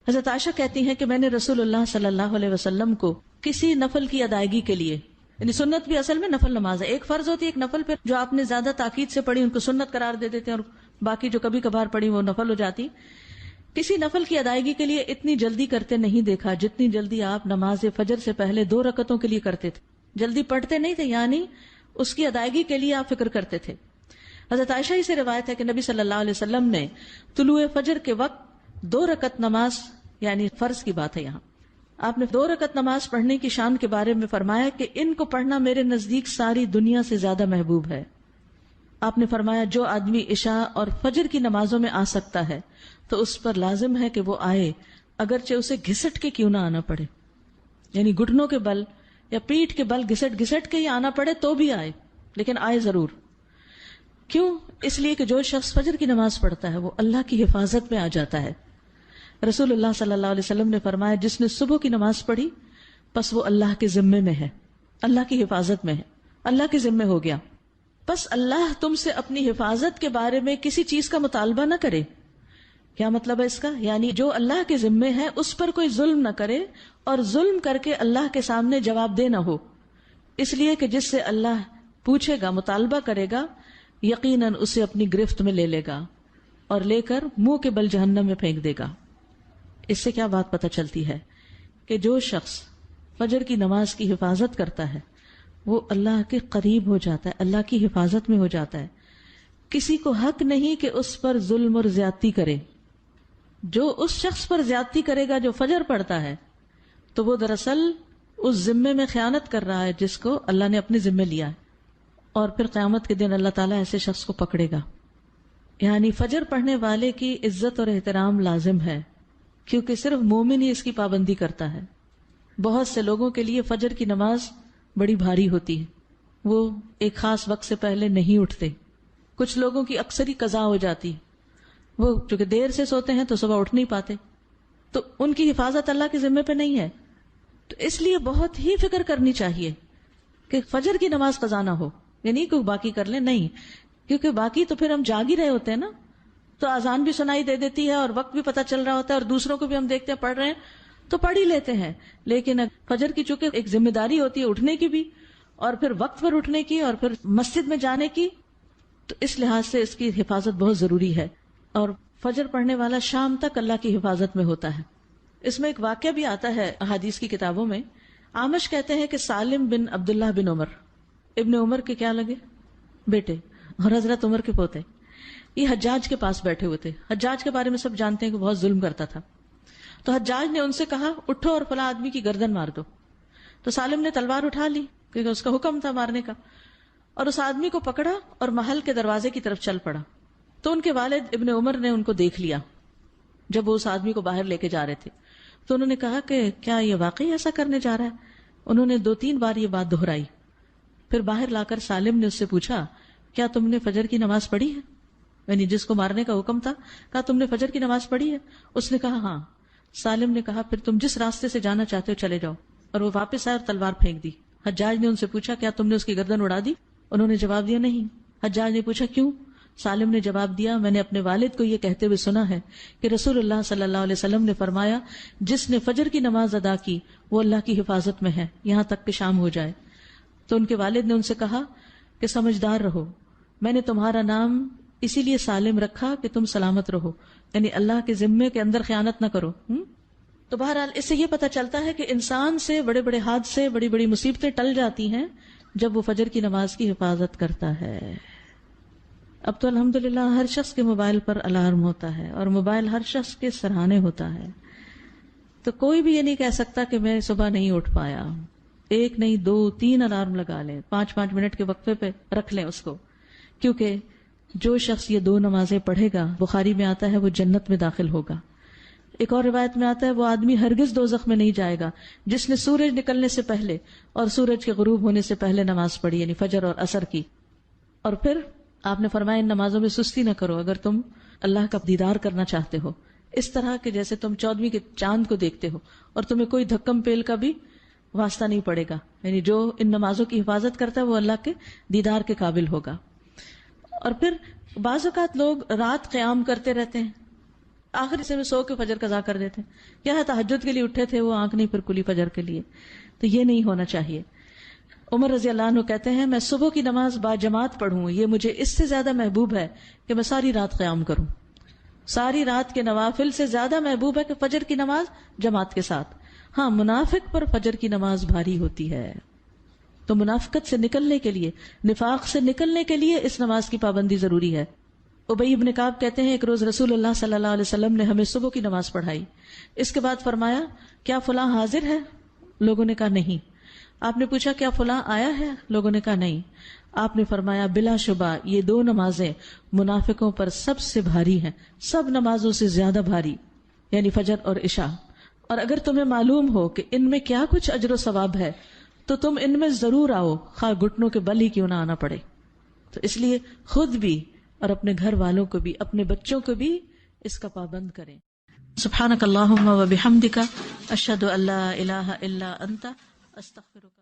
حضرت عائشہ کہتی ہیں کہ میں نے رسول اللہ صلی اللہ علیہ وسلم کو کسی نفل کی ادائیگی کے لیے، یعنی سنت بھی اصل میں نفل نماز ہے، ایک فرض ہوتی ہے ایک نفل، پہ جو آپ نے زیادہ تاکید سے پڑھی ان کو سنت قرار دے دیتے ہیں اور باقی جو کبھی کبھار پڑھی وہ نفل ہو جاتی. کسی نفل کی ادائیگی کے لیے اتنی جلدی کرتے نہیں دیکھا جتنی جلدی آپ نماز فجر سے پہلے 2 رکعتوں کے لیے کرتے تھے. جلدی پڑھتے نہیں تھے، یعنی اس کی ادائیگی کے لیے آپ فکر کرتے تھے. حضرت عائشہ ہی سے روایت ہے کہ نبی صلی اللہ علیہ وسلم نے طلوع فجر کے وقت 2 رکعت نماز، یعنی فرض کی بات ہے یہاں، آپ نے 2 رکعت نماز پڑھنے کی شان کے بارے میں فرمایا کہ ان کو پڑھنا میرے نزدیک ساری دنیا سے زیادہ محبوب ہے. آپ نے فرمایا جو آدمی عشاء اور فجر کی نمازوں میں آ سکتا ہے تو اس پر لازم ہے کہ وہ آئے، اگرچہ اسے گھسٹ کے کیوں نہ آنا پڑے، یعنی گھٹنوں کے بل یا پیٹھ کے بل گھسٹ گھسٹ کے ہی آنا پڑے تو بھی آئے، لیکن آئے ضرور. کیوں؟ اس لیے کہ جو شخص فجر کی نماز پڑھتا ہے وہ اللہ کی حفاظت میں آ جاتا ہے. رسول اللہ صلی اللہ علیہ وسلم نے فرمایا جس نے صبح کی نماز پڑھی پس وہ اللہ کے ذمے میں ہے، اللہ کی حفاظت میں ہے، اللہ کے ذمے ہو گیا. پس اللہ تم سے اپنی حفاظت کے بارے میں کسی چیز کا مطالبہ نہ کرے. کیا مطلب ہے اس کا؟ یعنی جو اللہ کے ذمے ہے اس پر کوئی ظلم نہ کرے اور ظلم کر کے اللہ کے سامنے جواب دہ نہ ہو، اس لیے کہ جس سے اللہ پوچھے گا، مطالبہ کرے گا، یقیناً اسے اپنی گرفت میں لے لے گا اور لے کر منہ کے بل جہنم میں پھینک دے گا. اس سے کیا بات پتہ چلتی ہے کہ جو شخص فجر کی نماز کی حفاظت کرتا ہے وہ اللہ کے قریب ہو جاتا ہے، اللہ کی حفاظت میں ہو جاتا ہے. کسی کو حق نہیں کہ اس پر ظلم اور زیادتی کرے. جو اس شخص پر زیادتی کرے گا جو فجر پڑھتا ہے تو وہ دراصل اس ذمے میں خیانت کر رہا ہے جس کو اللہ نے اپنے ذمے لیا ہے، اور پھر قیامت کے دن اللہ تعالیٰ ایسے شخص کو پکڑے گا. یعنی فجر پڑھنے والے کی عزت اور احترام لازم ہے، کیونکہ صرف مومن ہی اس کی پابندی کرتا ہے. بہت سے لوگوں کے لیے فجر کی نماز بڑی بھاری ہوتی ہے، وہ ایک خاص وقت سے پہلے نہیں اٹھتے. کچھ لوگوں کی اکثر ہی قضا ہو جاتی، وہ چونکہ دیر سے سوتے ہیں تو صبح اٹھ نہیں پاتے، تو ان کی حفاظت اللہ کے ذمے پہ نہیں ہے. تو اس لیے بہت ہی فکر کرنی چاہیے کہ فجر کی نماز قضا نہ ہو، یعنی کوئی باقی کر لیں، نہیں، کیونکہ باقی تو پھر ہم جاگ ہی رہے ہوتے ہیں نا، تو اذان بھی سنائی دے دیتی ہے اور وقت بھی پتہ چل رہا ہوتا ہے اور دوسروں کو بھی ہم دیکھتے ہیں پڑھ رہے ہیں تو پڑھ ہی لیتے ہیں. لیکن فجر کی چونکہ ایک ذمہ داری ہوتی ہے اٹھنے کی بھی، اور پھر وقت پر اٹھنے کی، اور پھر مسجد میں جانے کی، تو اس لحاظ سے اس کی حفاظت بہت ضروری ہے. اور فجر پڑھنے والا شام تک اللہ کی حفاظت میں ہوتا ہے. اس میں ایک واقعہ بھی آتا ہے احادیث کی کتابوں میں. عامش کہتے ہیں کہ سالم بن عبداللہ بن عمر، ابن عمر کے کیا لگے؟ بیٹے، اور حضرت عمر کے پوتے، یہ حجاج کے پاس بیٹھے ہوئے تھے. حجاج کے بارے میں سب جانتے ہیں کہ بہت ظلم کرتا تھا. تو حجاج نے ان سے کہا اٹھو اور فلاں آدمی کی گردن مار دو. تو سالم نے تلوار اٹھا لی کیونکہ اس کا حکم تھا مارنے کا، اور اس آدمی کو پکڑا اور محل کے دروازے کی طرف چل پڑا. تو ان کے والد ابن عمر نے ان کو دیکھ لیا جب وہ اس آدمی کو باہر لے کے جا رہے تھے. تو انہوں نے کہا کہ کیا یہ واقعی ایسا کرنے جا رہا ہے؟ انہوں نے 2-3 بار یہ بات دہرائی. پھر باہر لا کر سالم نے اس سے پوچھا کیا تم نے فجر کی نماز پڑھی ہے؟ یعنی جس کو مارنے کا حکم تھا، کہا تم نے فجر کی نماز پڑھی ہے؟ اس نے کہا ہاں. سالم نے کہا پھر تم جس راستے سے جانا چاہتے ہو چلے جاؤ. اور وہ واپس آئے اور تلوار پھینک دی. حجاج نے ان سے پوچھا کیا تم نے اس کی گردن اڑا دی؟ انہوں نے جواب دیا نہیں. حجاج نے پوچھا کیوں؟ سالم نے جواب دیا میں نے اپنے والد کو یہ کہتے ہوئے سنا ہے کہ رسول اللہ صلی اللہ علیہ وسلم نے فرمایا جس نے فجر کی نماز ادا کی وہ اللہ کی حفاظت میں ہے یہاں تک کہ شام ہو جائے. تو ان کے والد نے ان سے کہا کہ سمجھدار رہو، میں نے تمہارا نام اسی لیے سالم رکھا کہ تم سلامت رہو، یعنی اللہ کے ذمے کے اندر خیانت نہ کرو. تو بہرحال اس سے یہ پتہ چلتا ہے کہ انسان سے بڑے بڑے حادثے، بڑی بڑی مصیبتیں ٹل جاتی ہیں جب وہ فجر کی نماز کی حفاظت کرتا ہے. اب تو الحمدللہ ہر شخص کے موبائل پر الارم ہوتا ہے اور موبائل ہر شخص کے سرہانے ہوتا ہے، تو کوئی بھی یہ نہیں کہہ سکتا کہ میں صبح نہیں اٹھ پایا. 1 نہیں 2 3 الارم لگا لیں، 5 منٹ کے وقفے پہ رکھ لیں اس کو، کیونکہ جو شخص یہ 2 نمازیں پڑھے گا، بخاری میں آتا ہے وہ جنت میں داخل ہوگا. ایک اور روایت میں آتا ہے وہ آدمی ہرگز دوزخ میں نہیں جائے گا جس نے سورج نکلنے سے پہلے اور سورج کے غروب ہونے سے پہلے نماز پڑھی، یعنی فجر اور عصر کی. اور پھر آپ نے فرمایا ان نمازوں میں سستی نہ کرو اگر تم اللہ کا دیدار کرنا چاہتے ہو، اس طرح کہ جیسے تم 14ویں کے چاند کو دیکھتے ہو اور تمہیں کوئی دھکم پیل کا بھی واسطہ نہیں پڑے گا. یعنی جو ان نمازوں کی حفاظت کرتا ہے وہ اللہ کے دیدار کے قابل ہوگا. اور پھر بعض اوقات لوگ رات قیام کرتے رہتے ہیں، آخر سے میں سو کے فجر قضا کر دیتے ہیں. کیا ہے تہجد کے لیے اٹھے تھے، وہ آنکھ نہیں پھر کھلی فجر کے لیے. تو یہ نہیں ہونا چاہیے. عمر رضی اللہ عنہ کہتے ہیں میں صبح کی نماز با جماعت پڑھوں یہ مجھے اس سے زیادہ محبوب ہے کہ میں ساری رات قیام کروں. ساری رات کے نوافل سے زیادہ محبوب ہے کہ فجر کی نماز جماعت کے ساتھ. ہاں منافق پر فجر کی نماز بھاری ہوتی ہے، تو منافقت سے نکلنے کے لیے، نفاق سے نکلنے کے لیے اس نماز کی پابندی ضروری ہے. ابی بن کعب کہتے ہیں ایک روز رسول اللہ صلی اللہ علیہ وسلم نے ہمیں صبح کی نماز پڑھائی. اس کے بعد فرمایا کیا فلاں حاضر ہے؟ لوگوں نے کہا نہیں. آپ نے پوچھا کیا فلاں آیا ہے؟ لوگوں نے کہا نہیں. آپ نے فرمایا بلا شبہ یہ دو نمازیں منافقوں پر سب سے بھاری ہیں، سب نمازوں سے زیادہ بھاری، یعنی فجر اور عشاء. اور اگر تمہیں معلوم ہو کہ ان میں کیا کچھ اجر و ثواب ہے تو تم ان میں ضرور آؤ، خواہ گھٹنوں کے بل ہی کیوں نہ آنا پڑے. تو اس لیے خود بھی اور اپنے گھر والوں کو بھی، اپنے بچوں کو بھی اس کا پابند کریں. سبحانک اللہم و بحمدک اشہد ان لا الہ الا انت استغفرک.